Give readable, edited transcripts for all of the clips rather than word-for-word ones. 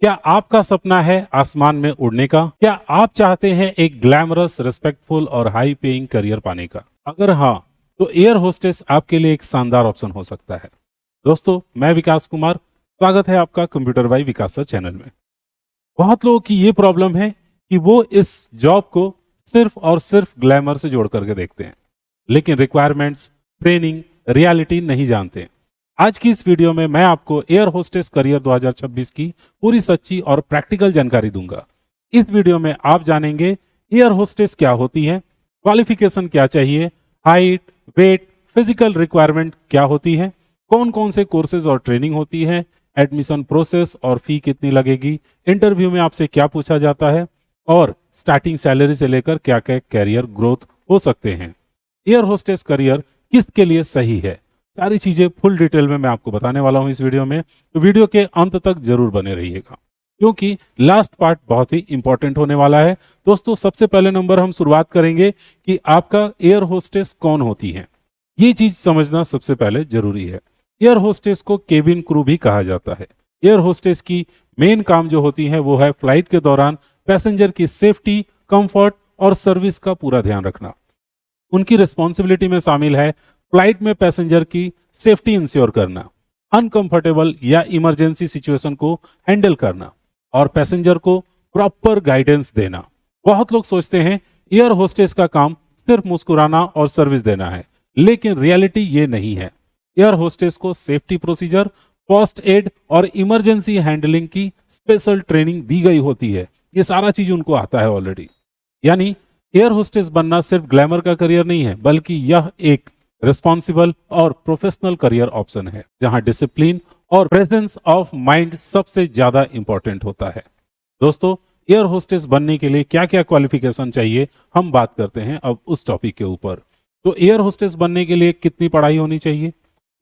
क्या आपका सपना है आसमान में उड़ने का? क्या आप चाहते हैं एक ग्लैमरस, रिस्पेक्टफुल और हाई पेइंग करियर पाने का? अगर हाँ, तो एयर होस्टेस आपके लिए एक शानदार ऑप्शन हो सकता है। दोस्तों, मैं विकास कुमार, स्वागत है आपका computer by Vikas sir channel में। बहुत लोगों की ये प्रॉब्लम है कि वो इस जॉब को सिर्फ और सिर्फ ग्लैमर से जोड़ करके देखते हैं, लेकिन रिक्वायरमेंट्स, ट्रेनिंग, रियलिटी नहीं जानते। आज की इस वीडियो में मैं आपको एयर होस्टेस करियर 2026 की पूरी सच्ची और प्रैक्टिकल जानकारी दूंगा। इस वीडियो में आप जानेंगे एयर होस्टेस क्या होती है, क्वालिफिकेशन क्या चाहिए, हाइट, वेट, फिजिकल रिक्वायरमेंट क्या होती है, कौन कौन से कोर्सेज और ट्रेनिंग होती है, एडमिशन प्रोसेस और फी कितनी लगेगी, इंटरव्यू में आपसे क्या पूछा जाता है और स्टार्टिंग सैलरी से लेकर क्या क्या कैरियर ग्रोथ हो सकते हैं। एयर होस्टेस करियर किसके लिए सही है, सारी चीजें फुल डिटेल में मैं आपको बताने वाला हूं इस वीडियो में। तो वीडियो के अंत तक जरूर बने रहिएगा, क्योंकि लास्ट पार्ट बहुत ही इंपॉर्टेंट होने वाला है। दोस्तों, सबसे पहले नंबर हम शुरुआत करेंगे कि आपका एयर होस्टेस कौन होती है। ये चीज समझना सबसे पहले जरूरी है। एयर होस्टेस को केबिन क्रू भी कहा जाता है। एयर होस्टेस की मेन काम जो होती है वो है फ्लाइट के दौरान पैसेंजर की सेफ्टी, कंफर्ट और सर्विस का पूरा ध्यान रखना। उनकी रिस्पॉन्सिबिलिटी में शामिल है फ्लाइट में पैसेंजर की सेफ्टी इंश्योर करना, अनकंफर्टेबल या इमरजेंसी सिचुएशन को हैंडल करना और पैसेंजर को प्रॉपर गाइडेंस देना। बहुत लोग सोचते हैं एयर होस्टेस का काम सिर्फ मुस्कुराना और सर्विस देना है, लेकिन रियलिटी ये नहीं है। एयर होस्टेस को सेफ्टी प्रोसीजर, फर्स्ट एड और इमरजेंसी हैंडलिंग की स्पेशल ट्रेनिंग दी गई होती है। ये सारा चीज उनको आता है ऑलरेडी। यानी एयर होस्टेस बनना सिर्फ ग्लैमर का करियर नहीं है, बल्कि यह एक रिस्पॉन्सिबल और प्रोफेशनल करियर ऑप्शन है, जहां डिसिप्लिन और प्रेजेंस ऑफ माइंड सबसे ज्यादा इंपॉर्टेंट होता है। दोस्तों, एयर होस्टेस बनने के लिए क्या क्या क्वालिफिकेशन चाहिए, हम बात करते हैं अब उस टॉपिक के ऊपर। तो एयर होस्टेस बनने के लिए कितनी पढ़ाई होनी चाहिए?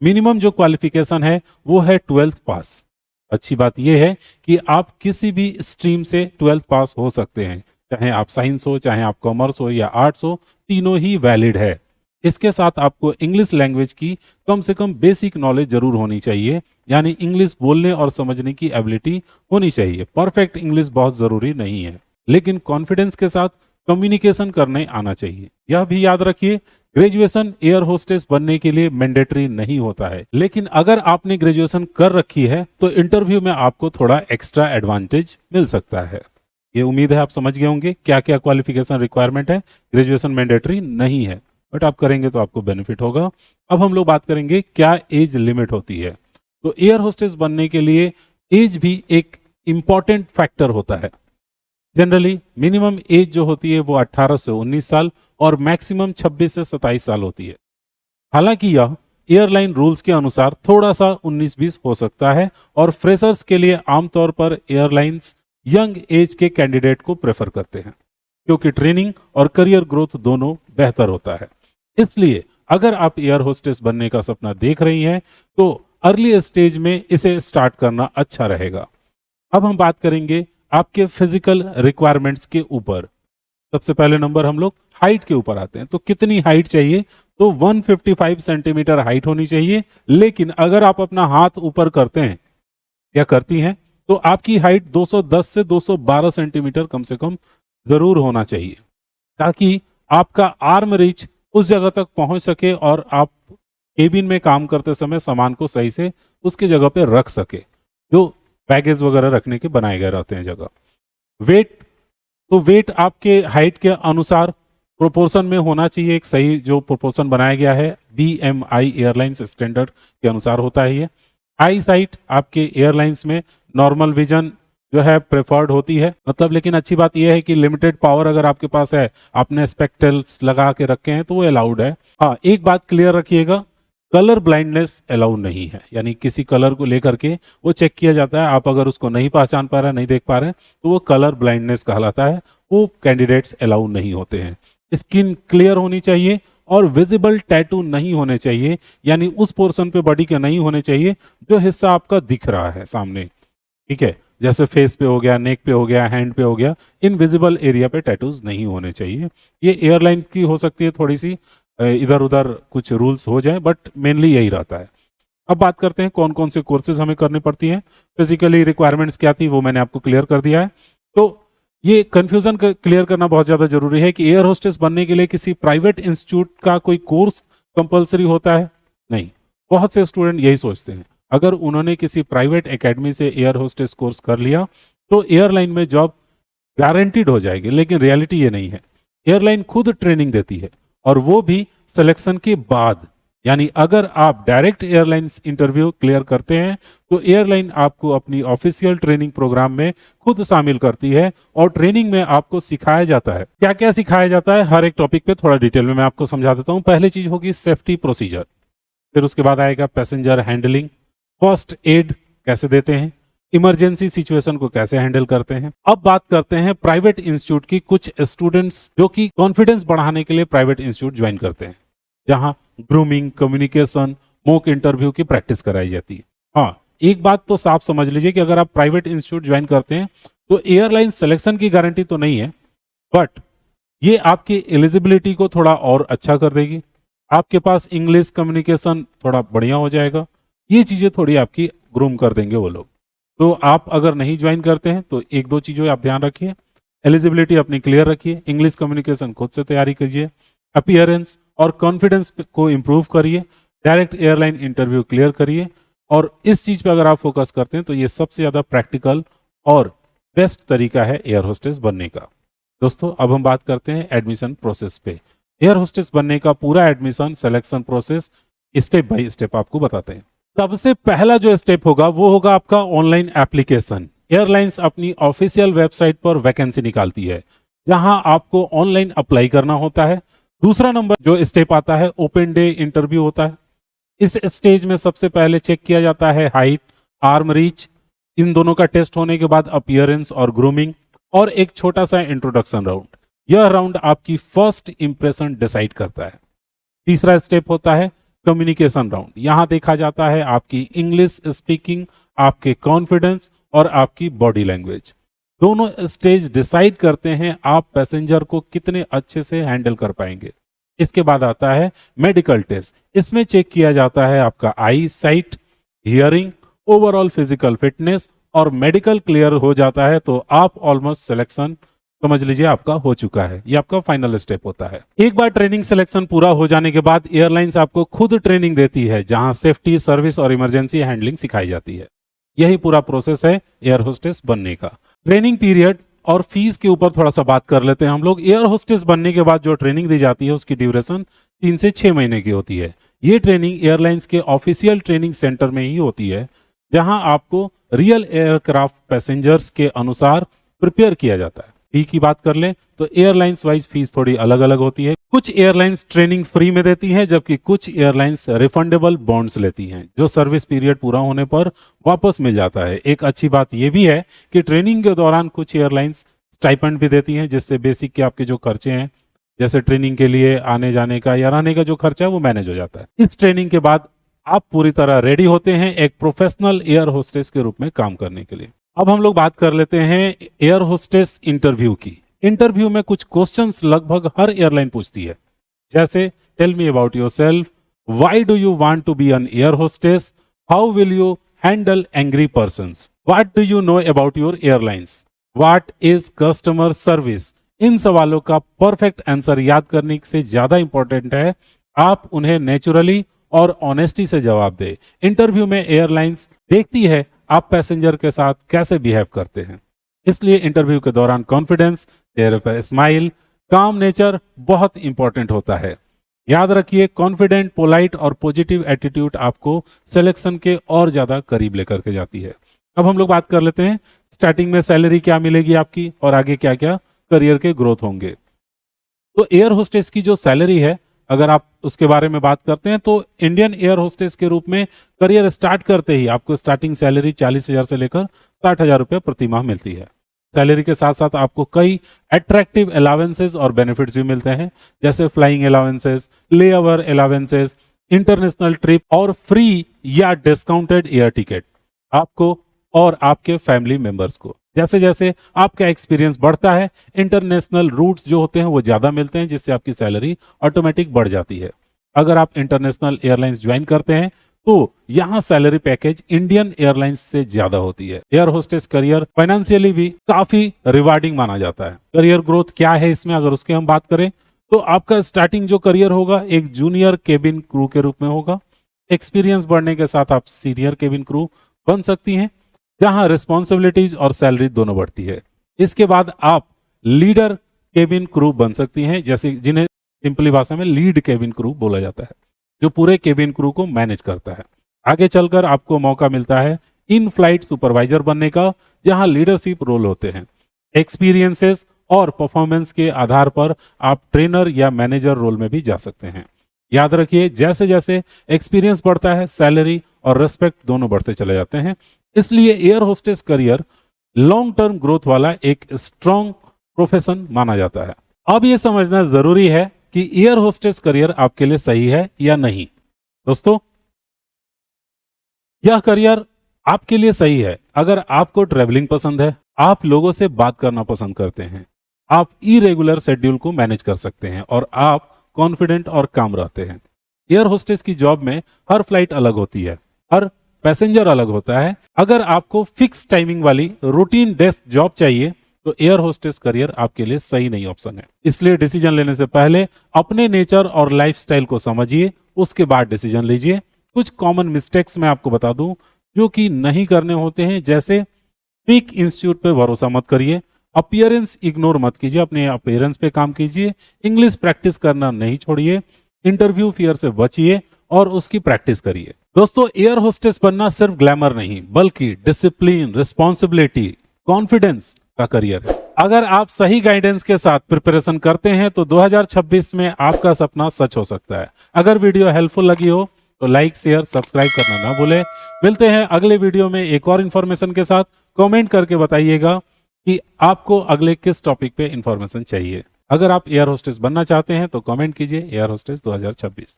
मिनिमम जो क्वालिफिकेशन है वो है 12th पास। अच्छी बात यह है कि आप किसी भी स्ट्रीम से 12th पास हो सकते हैं, चाहे आप साइंस हो, चाहे आप कॉमर्स हो या आर्ट्स हो, तीनों ही वैलिड है। इसके साथ आपको इंग्लिश लैंग्वेज की कम से कम बेसिक नॉलेज जरूर होनी चाहिए, यानी इंग्लिश बोलने और समझने की एबिलिटी होनी चाहिए। परफेक्ट इंग्लिश बहुत जरूरी नहीं है, लेकिन कॉन्फिडेंस के साथ कम्युनिकेशन करने आना चाहिए। यह भी याद रखिए, ग्रेजुएशन एयर होस्टेस बनने के लिए मैंडेटरी नहीं होता है, लेकिन अगर आपने ग्रेजुएशन कर रखी है तो इंटरव्यू में आपको थोड़ा एक्स्ट्रा एडवांटेज मिल सकता है। ये उम्मीद है आप समझ गए होंगे क्या क्या क्वालिफिकेशन रिक्वायरमेंट है। ग्रेजुएशन मैंडेटरी नहीं है, बट आप करेंगे तो आपको बेनिफिट होगा। अब हम लोग बात करेंगे क्या एज लिमिट होती है। तो एयर होस्टेस बनने के लिए एज भी एक इंपॉर्टेंट फैक्टर होता है। जनरली मिनिमम एज जो होती है वो 18 से 19 साल और मैक्सिमम 26 से 27 साल होती है। हालांकि यह एयरलाइन रूल्स के अनुसार थोड़ा सा 19-20 हो सकता है और फ्रेशर्स के लिए आमतौर पर एयरलाइंस यंग एज के कैंडिडेट को प्रेफर करते हैं, क्योंकि ट्रेनिंग और करियर ग्रोथ दोनों बेहतर होता है। इसलिए अगर आप एयर होस्टेस बनने का सपना देख रही हैं तो अर्ली स्टेज में इसे स्टार्ट करना अच्छा रहेगा। अब हम बात करेंगे आपके फिजिकल रिक्वायरमेंट्स के ऊपर। सबसे पहले नंबर हम लोग हाइट के ऊपर आते हैं। तो कितनी हाइट चाहिए? तो 155 सेंटीमीटर हाइट होनी चाहिए। लेकिन अगर आप अपना हाथ ऊपर करते हैं या करती हैं तो आपकी हाइट 210 से 212 सेंटीमीटर कम से कम जरूर होना चाहिए, ताकि आपका आर्म रीच उस जगह तक पहुंच सके और आप केबिन में काम करते समय सामान को सही से उसके जगह पे रख सके, जो बैगेज वगैरह रखने के बनाए गए रहते हैं जगह। वेट, तो वेट आपके हाइट के अनुसार प्रोपोर्शन में होना चाहिए। एक सही जो प्रोपोर्शन बनाया गया है BMI एयरलाइंस स्टैंडर्ड के अनुसार होता है ये। आई साइट, आपके एयरलाइंस में नॉर्मल विजन जो है प्रेफर्ड होती है, मतलब। लेकिन अच्छी बात यह है कि लिमिटेड पावर अगर आपके पास है, आपने स्पेक्टल्स लगा के रखे हैं तो वो अलाउड है। हाँ, एक बात क्लियर रखिएगा, कलर ब्लाइंडनेस अलाउड नहीं है। यानी किसी कलर को लेकर के वो चेक किया जाता है, आप अगर उसको नहीं पहचान पा रहे, नहीं देख पा रहे, तो वो कलर ब्लाइंडनेस कहलाता है। वो कैंडिडेट्स अलाउड नहीं होते हैं। स्किन क्लियर होनी चाहिए और विजिबल टैटू नहीं होने चाहिए, यानी उस पोर्शन पे बॉडी के नहीं होने चाहिए जो हिस्सा आपका दिख रहा है सामने। ठीक है, जैसे फेस पे हो गया, नेक पे हो गया, हैंड पे हो गया, इन विजिबल एरिया पे टैटूज नहीं होने चाहिए। ये एयरलाइन की हो सकती है थोड़ी सी इधर उधर कुछ रूल्स हो जाए, बट मेनली यही रहता है। अब बात करते हैं कौन कौन से कोर्सेज हमें करनी पड़ती हैं। फिजिकली रिक्वायरमेंट्स क्या थी वो मैंने आपको क्लियर कर दिया है। तो ये कंफ्यूजन क्लियर करना बहुत ज्यादा जरूरी है कि एयर होस्टेस बनने के लिए किसी प्राइवेट इंस्टीट्यूट का कोई कोर्स कंपलसरी होता है, नहीं। बहुत से स्टूडेंट यही सोचते हैं अगर उन्होंने किसी प्राइवेट एकेडमी से एयर होस्टेस कोर्स कर लिया तो एयरलाइन में जॉब गारंटीड हो जाएगी, लेकिन रियलिटी ये नहीं है। एयरलाइन खुद ट्रेनिंग देती है और वो भी सिलेक्शन के बाद। यानी अगर आप डायरेक्ट एयरलाइंस इंटरव्यू क्लियर करते हैं तो एयरलाइन आपको अपनी ऑफिशियल ट्रेनिंग प्रोग्राम में खुद शामिल करती है और ट्रेनिंग में आपको सिखाया जाता है। क्या क्या सिखाया जाता है हर एक टॉपिक पे थोड़ा डिटेल में मैं आपको समझा देता हूं। पहली चीज होगी सेफ्टी प्रोसीजर, फिर उसके बाद आएगा पैसेंजर हैंडलिंग, फर्स्ट एड कैसे देते हैं, इमरजेंसी सिचुएशन को कैसे हैंडल करते हैं। अब बात करते हैं प्राइवेट इंस्टीट्यूट की। कुछ स्टूडेंट्स जो कि कॉन्फिडेंस बढ़ाने के लिए प्राइवेट इंस्टीट्यूट ज्वाइन करते हैं जहां ग्रूमिंग, कम्युनिकेशन, मॉक इंटरव्यू की प्रैक्टिस कराई जाती है। हाँ, एक बात तो साफ समझ लीजिए कि अगर आप प्राइवेट इंस्टीट्यूट ज्वाइन करते हैं तो एयरलाइन सिलेक्शन की गारंटी तो नहीं है, बट ये आपकी एलिजिबिलिटी को थोड़ा और अच्छा कर देगी। आपके पास इंग्लिश कम्युनिकेशन थोड़ा बढ़िया हो जाएगा, ये चीजें थोड़ी आपकी ग्रूम कर देंगे वो लोग। तो आप अगर नहीं ज्वाइन करते हैं तो एक दो चीजों आप ध्यान रखिए, एलिजिबिलिटी अपनी क्लियर रखिए, इंग्लिश कम्युनिकेशन खुद से तैयारी करिए, अपीयरेंस और कॉन्फिडेंस को इंप्रूव करिए, डायरेक्ट एयरलाइन इंटरव्यू क्लियर करिए। और इस चीज पे अगर आप फोकस करते हैं तो ये सबसे ज्यादा प्रैक्टिकल और बेस्ट तरीका है एयर होस्टेस बनने का। दोस्तों अब हम बात करते हैं एडमिशन प्रोसेस पे। एयर होस्टेस बनने का पूरा admission selection process step by step आपको बताते हैं। सबसे पहला जो स्टेप होगा वो होगा आपका ऑनलाइन एप्लीकेशन। एयरलाइंस अपनी ऑफिशियल वेबसाइट पर वैकेंसी निकालती है जहां आपको ऑनलाइन अप्लाई करना होता है। दूसरा नंबर जो स्टेप आता है ओपन डे इंटरव्यू होता है। इस स्टेज में सबसे पहले चेक किया जाता है हाइट, आर्म रीच, इन दोनों का टेस्ट होने के बाद अपीयरेंस और ग्रूमिंग और एक छोटा सा इंट्रोडक्शन राउंड। यह राउंड आपकी फर्स्ट इंप्रेशन डिसाइड करता है। तीसरा स्टेप होता है कम्युनिकेशन राउंड। यहां देखा जाता है आपकी इंग्लिश स्पीकिंग, आपके कॉन्फिडेंस और आपकी बॉडी लैंग्वेज। दोनों स्टेज डिसाइड करते हैं आप पैसेंजर को कितने अच्छे से हैंडल कर पाएंगे। इसके बाद आता है मेडिकल टेस्ट। इसमें चेक किया जाता है आपका eye sight, hearing, overall physical fitness और मेडिकल क्लियर हो जाता है तो आप ऑलमोस्ट सिलेक्शन समझ लीजिए आपका हो चुका है। ये आपका फाइनल स्टेप होता है। एक बार ट्रेनिंग सिलेक्शन पूरा हो जाने के बाद एयरलाइंस आपको खुद ट्रेनिंग देती है जहां सेफ्टी, सर्विस और इमरजेंसी हैंडलिंग सिखाई जाती है। यही पूरा प्रोसेस है एयर होस्टेस बनने का। ट्रेनिंग पीरियड और फीस के ऊपर थोड़ा सा बात कर लेते हैं हम लोग। एयर होस्टेस बनने के बाद जो ट्रेनिंग दी जाती है उसकी ड्यूरेशन 3 से 6 महीने की होती है। ये ट्रेनिंग एयरलाइंस के ऑफिशियल ट्रेनिंग सेंटर में ही होती है जहां आपको रियल एयरक्राफ्ट पैसेंजर्स के अनुसार प्रिपेयर किया जाता है। फी की बात कर लें तो एयरलाइंस वाइज फीस थोड़ी अलग अलग होती है। कुछ एयरलाइंस ट्रेनिंग फ्री में देती हैं जबकि कुछ एयरलाइंस रिफंडेबल बॉन्ड्स लेती हैं जो सर्विस पीरियड पूरा होने पर वापस मिल जाता है। एक अच्छी बात यह भी है कि ट्रेनिंग के दौरान कुछ एयरलाइंस स्टाइपेंड भी देती हैं जिससे बेसिक के आपके जो खर्चे हैं जैसे ट्रेनिंग के लिए आने जाने का या रहने का जो खर्चा है वो मैनेज हो जाता है। इस ट्रेनिंग के बाद आप पूरी तरह रेडी होते हैं एक प्रोफेशनल एयर होस्टेस के रूप में काम करने के लिए। अब हम लोग बात कर लेते हैं एयर होस्टेस इंटरव्यू की। इंटरव्यू में कुछ क्वेश्चंस लगभग हर एयरलाइन पूछती है, जैसे tell me about yourself, why do you want to be an air hostess, how will you handle angry persons, what do you know about your airlines, what is customer service. इन सवालों का perfect answer याद करने से ज्यादा important है आप उन्हें नेचुरली और ऑनेस्टी से जवाब दें। इंटरव्यू में एयरलाइंस देखती है आप पैसेंजर के साथ कैसे बिहेव करते हैं, इसलिए इंटरव्यू के दौरान कॉन्फिडेंस, चेहरे पर स्माइल, काम नेचर बहुत इंपॉर्टेंट होता है। याद रखिए कॉन्फिडेंट, पोलाइट और पॉजिटिव एटीट्यूड आपको सिलेक्शन के और ज्यादा करीब लेकर के जाती है। अब हम लोग बात कर लेते हैं स्टार्टिंग में सैलरी क्या मिलेगी आपकी और आगे क्या क्या करियर के ग्रोथ होंगे। तो एयर होस्टेस की जो सैलरी है अगर आप उसके बारे में बात करते हैं तो इंडियन एयर होस्टेस के रूप में करियर स्टार्ट करते ही आपको स्टार्टिंग सैलरी 40,000 से लेकर 60,000 रुपये प्रति माह मिलती है। सैलरी के साथ साथ आपको कई अट्रैक्टिव अलावेंसेज और बेनिफिट्स भी मिलते हैं जैसे flying allowances, layover allowances, international trip और फ्री या डिस्काउंटेड एयर टिकट आपको और आपके फैमिली मेंबर्स को। जैसे जैसे आपका एक्सपीरियंस बढ़ता है इंटरनेशनल रूट्स जो होते हैं वो ज्यादा मिलते हैं जिससे आपकी सैलरी ऑटोमेटिक बढ़ जाती है। अगर आप इंटरनेशनल एयरलाइंस ज्वाइन करते हैं तो यहाँ सैलरी पैकेज इंडियन एयरलाइंस से ज्यादा होती है। एयर होस्टेस करियर फाइनेंशियली भी काफी रिवार्डिंग माना जाता है। करियर ग्रोथ क्या है इसमें, अगर उसकी हम बात करें तो आपका स्टार्टिंग जो करियर होगा एक जूनियर केबिन क्रू के रूप में होगा। एक्सपीरियंस बढ़ने के साथ आप सीनियर केबिन क्रू बन सकती हैं, जहां रिस्पॉन्सिबिलिटीज और सैलरी दोनों बढ़ती है। इसके बाद आप लीडर केबिन क्रू बन सकती हैं, जैसे जिन्हें सिंपली भाषा में लीड केबिन क्रू बोला जाता है, जो पूरे केबिन क्रू को मैनेज करता है। आगे चलकर आपको मौका मिलता है इन फ्लाइट सुपरवाइजर बनने का, जहां लीडरशिप रोल होते हैं। एक्सपीरियंसेस और परफॉर्मेंस के आधार पर आप ट्रेनर या मैनेजर रोल में भी जा सकते हैं। याद रखिए, जैसे जैसे एक्सपीरियंस बढ़ता है सैलरी और रिस्पेक्ट दोनों बढ़ते चले जाते हैं। इसलिए air hostess career long term growth वाला एक स्ट्रॉन्ग प्रोफेशन माना जाता है। अब यह समझना जरूरी है कि एयर होस्टेस करियर आपके लिए सही है या नहीं। दोस्तों, यह करियर आपके लिए सही है अगर आपको ट्रैवलिंग पसंद है, आप लोगों से बात करना पसंद करते हैं, आप इरेगुलर शेड्यूल को मैनेज कर सकते हैं और आप कॉन्फिडेंट और काम रहते हैं। एयर होस्टेस की जॉब में हर फ्लाइट अलग होती है, हर पैसेंजर अलग होता है। अगर आपको फिक्स टाइमिंग वाली रूटीन डेस्क जॉब चाहिए तो एयर होस्टेस करियर आपके लिए सही नहीं ऑप्शन है। इसलिए डिसीजन लेने से पहले अपने नेचर और लाइफस्टाइल को समझिए, उसके बाद डिसीजन लीजिए। कुछ कॉमन मिस्टेक्स मैं आपको बता दूं जो कि नहीं करने होते हैं, जैसे पीक इंस्टीट्यूट पे भरोसा मत करिए, अपीयरेंस इग्नोर मत कीजिए, अपने अपीयरेंस पे काम कीजिए, इंग्लिश प्रैक्टिस करना नहीं छोड़िए, इंटरव्यू फियर से बचिए और उसकी प्रैक्टिस करिए। दोस्तों, एयर होस्टेस बनना सिर्फ ग्लैमर नहीं बल्कि डिसिप्लिन, रिस्पॉन्सिबिलिटी, कॉन्फिडेंस का करियर है। अगर आप सही गाइडेंस के साथ प्रिपरेशन करते हैं तो 2026 में आपका सपना सच हो सकता है। अगर वीडियो हेल्पफुल लगी हो तो लाइक, शेयर, सब्सक्राइब करना ना भूलें। मिलते हैं अगले वीडियो में एक और इन्फॉर्मेशन के साथ। कमेंट करके बताइएगा कि आपको अगले किस टॉपिक पे इन्फॉर्मेशन चाहिए। अगर आप एयर होस्टेस बनना चाहते हैं तो कमेंट कीजिए एयर होस्टेस 2026।